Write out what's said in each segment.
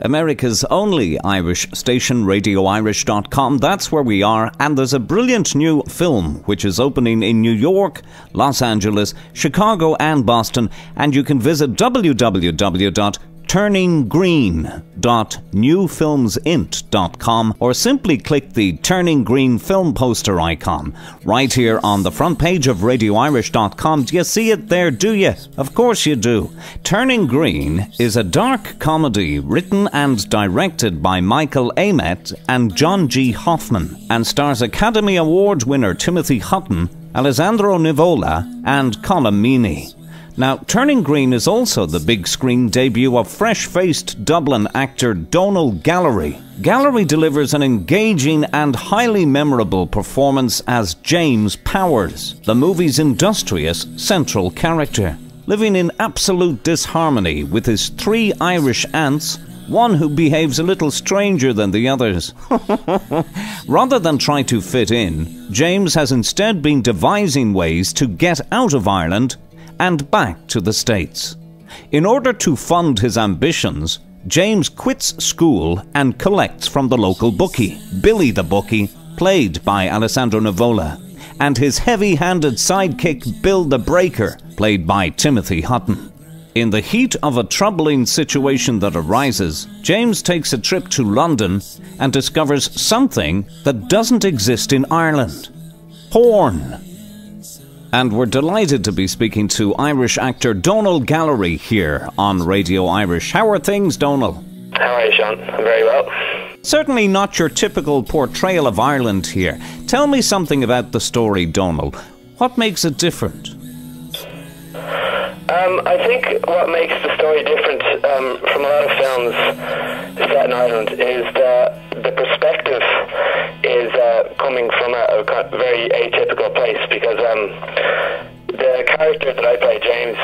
America's only Irish station, RadioIrish.com. That's where we are, and there's a brilliant new film which is opening in New York, Los Angeles, Chicago and Boston, and you can visit www.turninggreen.newfilmsint.com or simply click the Turning Green film poster icon right here on the front page of RadioIrish.com. Do you see it there, do you? Of course you do. Turning Green is a dark comedy written and directed by Michael Amett and John G. Hoffman and stars Academy Award winner Timothy Hutton, Alessandro Nivola and Colm Meaney. Now, Turning Green is also the big screen debut of fresh-faced Dublin actor Donal Gallery. Gallery delivers an engaging and highly memorable performance as James Powers, the movie's industrious central character, living in absolute disharmony with his 3 Irish aunts, one who behaves a little stranger than the others. Rather than try to fit in, James has instead been devising ways to get out of Ireland and back to the States. In order to fund his ambitions, James quits school and collects from the local bookie, Billy the Bookie, played by Alessandro Nivola, and his heavy-handed sidekick Bill the Breaker, played by Timothy Hutton. In the heat of a troubling situation that arises, James takes a trip to London and discovers something that doesn't exist in Ireland: porn. And we're delighted to be speaking to Irish actor Donal Gallery here on Radio Irish. How are things, Donal? How are you, Sean? I'm very well. Certainly not your typical portrayal of Ireland here. Tell me something about the story, Donal. What makes it different? I think what makes the story different from a lot of films set in Ireland is the perspective is coming from a very atypical place, because the character that I play, James,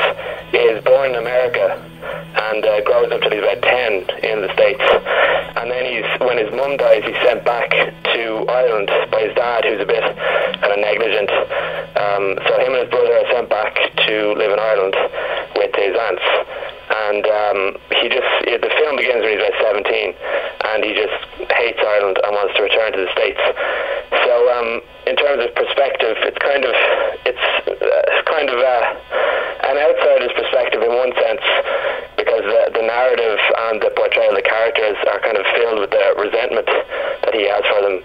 is born in America and grows up till he's about 10 in the States. And then when his mum dies, he's sent back to Ireland by his dad, who's a bit kind of negligent. So him and his brother are sent back to live in Ireland with his aunts. And the film begins when he's about 17, and he just hates Ireland and wants to return to the States. So in terms of perspective, it's kind of an outsider's perspective in one sense, because the narrative and the portrayal of the characters are kind of filled with the resentment that he has for them.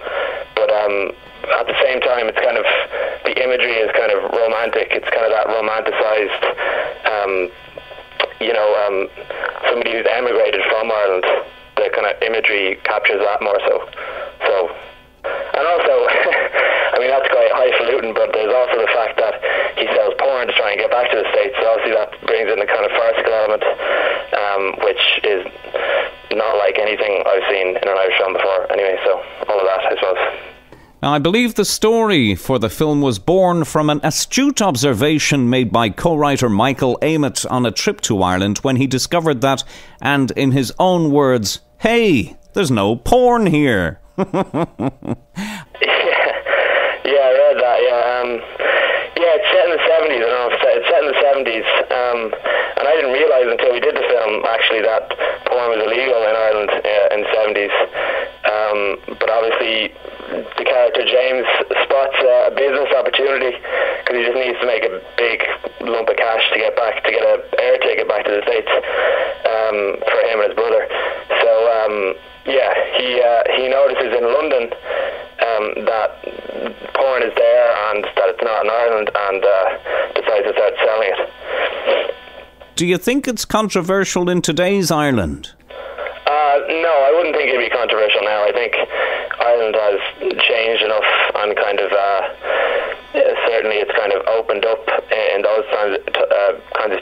But at the same time, it's kind of, the imagery is kind of romantic. It's kind of that romanticized, somebody who's emigrated from Ireland. The kind of imagery captures that more so. And also, I mean, that's quite highfalutin, but there's also the fact that he sells porn to try and get back to the States, so obviously that brings in a kind of farcical element, which is not like anything I've seen in an Irish film before anyway, so all of that, I suppose. Now, I believe the story for the film was born from an astute observation made by co-writer Michael Amett on a trip to Ireland when he discovered that, and in his own words, "Hey, there's no porn here." Yeah, I read that, yeah, it's set in the 70s, I don't know, it's set in the 70s, and I didn't realise until we did the film, actually, that porn was illegal in Ireland in the 70s, but obviously the character James spots a business opportunity, because he just needs to make a big lump of cash to get an air ticket back to the States, for him and his brother. So he notices in London that porn is there and that it's not in Ireland, and decides to start selling it. Do you think it's controversial in today's Ireland? No, I wouldn't think it'd be controversial now. I think Ireland has changed enough, and kind of certainly it's kind of opened up in those kinds of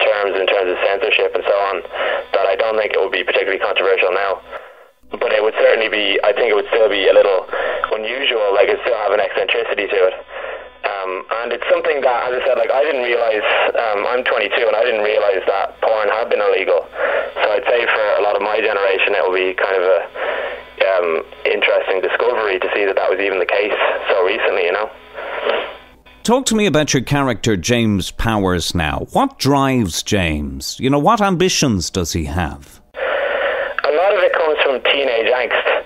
terms, in terms of censorship and so on, that I don't think it would be particularly controversial now. But it would certainly be, I think it would still be a little unusual, like it still have an eccentricity to it. And it's something that, as I said, like I didn't realise, I'm 22 and I didn't realise that porn had been illegal. So I'd say for a lot of my generation it will be kind of a interesting discovery to see that that was even the case so recently, you know. Talk to me about your character James Powers now. What drives James? You know, what ambitions does he have? I a lot of it comes from teenage angst,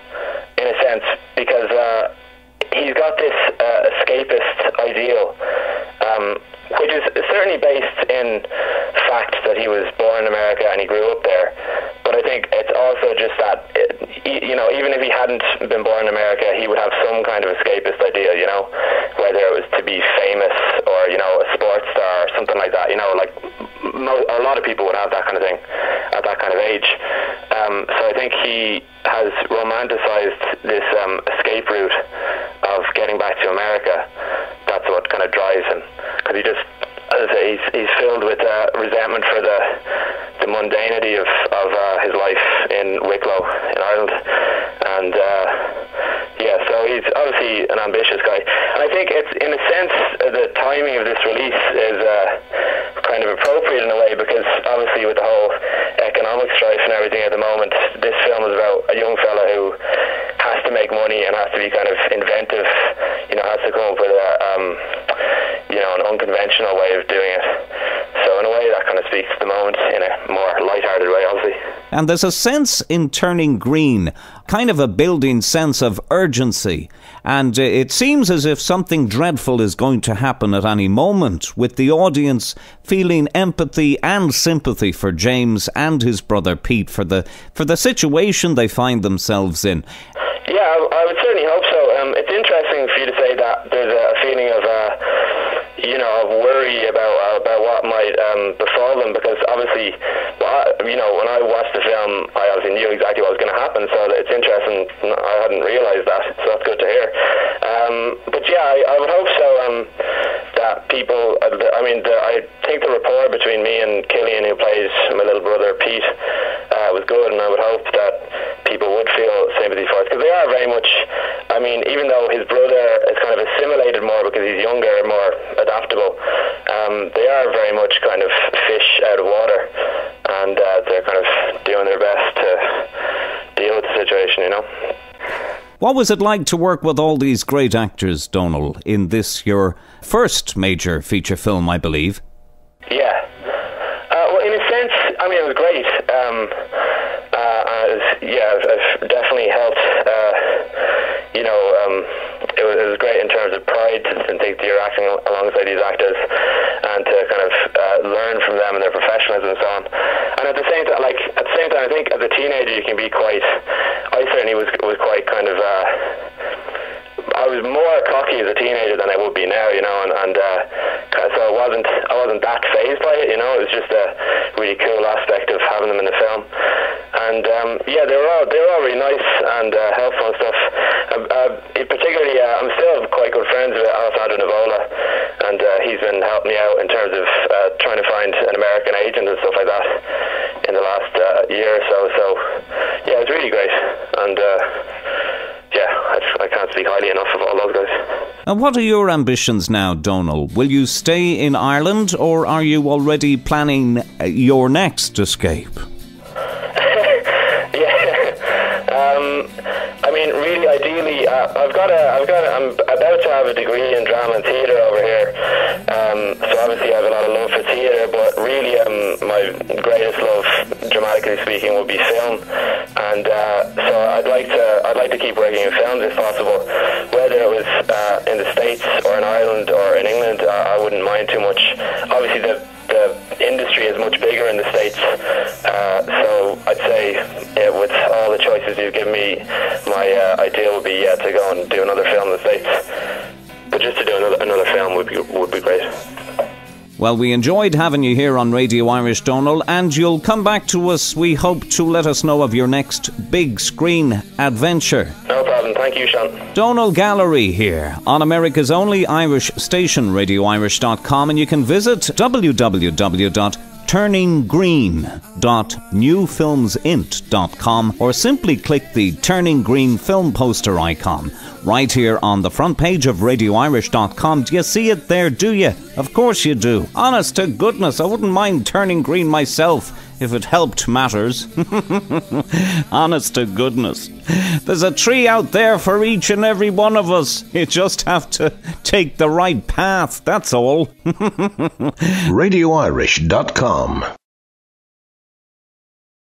in a sense, because he's got this escapist ideal, which is certainly based in fact that he was born in America and he grew up there. But I think it's also just that, even if he hadn't been born in America, he would have some kind of escapist idea, whether it was to be famous or, a sports star or something like that, like a lot of people would have that kind of thing at that kind of age. So I think he has romanticized this escape route of getting back to America. That's what kind of drives him, because he just, as I say, he's filled with resentment for the mundanity of his life in Wicklow in Ireland, and so he's obviously an ambitious guy. And I think it's, in a sense, the timing of this release is kind of appropriate in a way, because obviously with the whole economic strife and everything at the moment, this film is about a young fella who has to make money and has to be kind of inventive, has to come up with an unconventional way of doing it. So in a way that kind of speaks to the moment in a more light-hearted way, obviously. And there's a sense in Turning Green, kind of a building sense of urgency. And it seems as if something dreadful is going to happen at any moment, with the audience feeling empathy and sympathy for James and his brother Pete for the situation they find themselves in. Yeah, I would certainly hope so. It's interesting for you to say that there's a feeling of of worry about what might befall them, because obviously, when I watched the film, I obviously knew exactly what was going to happen, so it's interesting. I hadn't realised that, so that's good to hear. But yeah, I would hope so, that people, I think the rapport between me and Killian, who plays my little brother Pete, was good, and I would hope that people would feel sympathy for us, because they are very much, even though his brother is kind of assimilated more because he's younger, more adaptable, they are very much kind of fish out of water, and they're kind of doing their best to deal with the situation, What was it like to work with all these great actors, Donal, in this, your first major feature film, I believe? Yeah. Well, in a sense, it was great. I've definitely helped. It was great in terms of pride to think that you're acting alongside these actors and to kind of learn from them and their professionalism and so on. And at the same time, I think as a teenager you can be quite. I certainly was quite kind of. I was more cocky as a teenager than I would be now, and so I wasn't that fazed by it, It was just a really cool aspect of having them in the film, and they were all really nice and helpful and stuff. Particularly, I'm still quite good friends with Alessandro Nivola, and he's been helping me out in terms of trying to find an American agent and stuff like that in the last year or so. So yeah, it was really great, and. I can't speak highly enough of all those guys. And what are your ambitions now, Donal? Will you stay in Ireland, or are you already planning your next escape? Really, ideally, I'm about to have a degree in drama and theatre over here. So obviously, I have a lot of love for theatre, but really, my greatest love, dramatically speaking, would be film. And so I'd like to keep working in films if possible, whether it was in the States or in Ireland or in England. I wouldn't mind too much. Obviously, the industry is much bigger in the States, so I'd say with all the choices you've given me, my ideal would be to go and do another film in the States. But just to do another film would be great. Well, we enjoyed having you here on Radio Irish, Donal, and you'll come back to us, we hope, to let us know of your next big screen adventure. No problem. Thank you, Sean. Donal Gallery here on America's only Irish station, RadioIrish.com, and you can visit www.turninggreen.newfilmsint.com or simply click the Turning Green film poster icon right here on the front page of RadioIrish.com. Do you see it there, do you? Of course you do. Honest to goodness, I wouldn't mind turning green myself if it helped matters. Honest to goodness. There's a tree out there for each and every one of us. You just have to take the right path, that's all. RadioIrish.com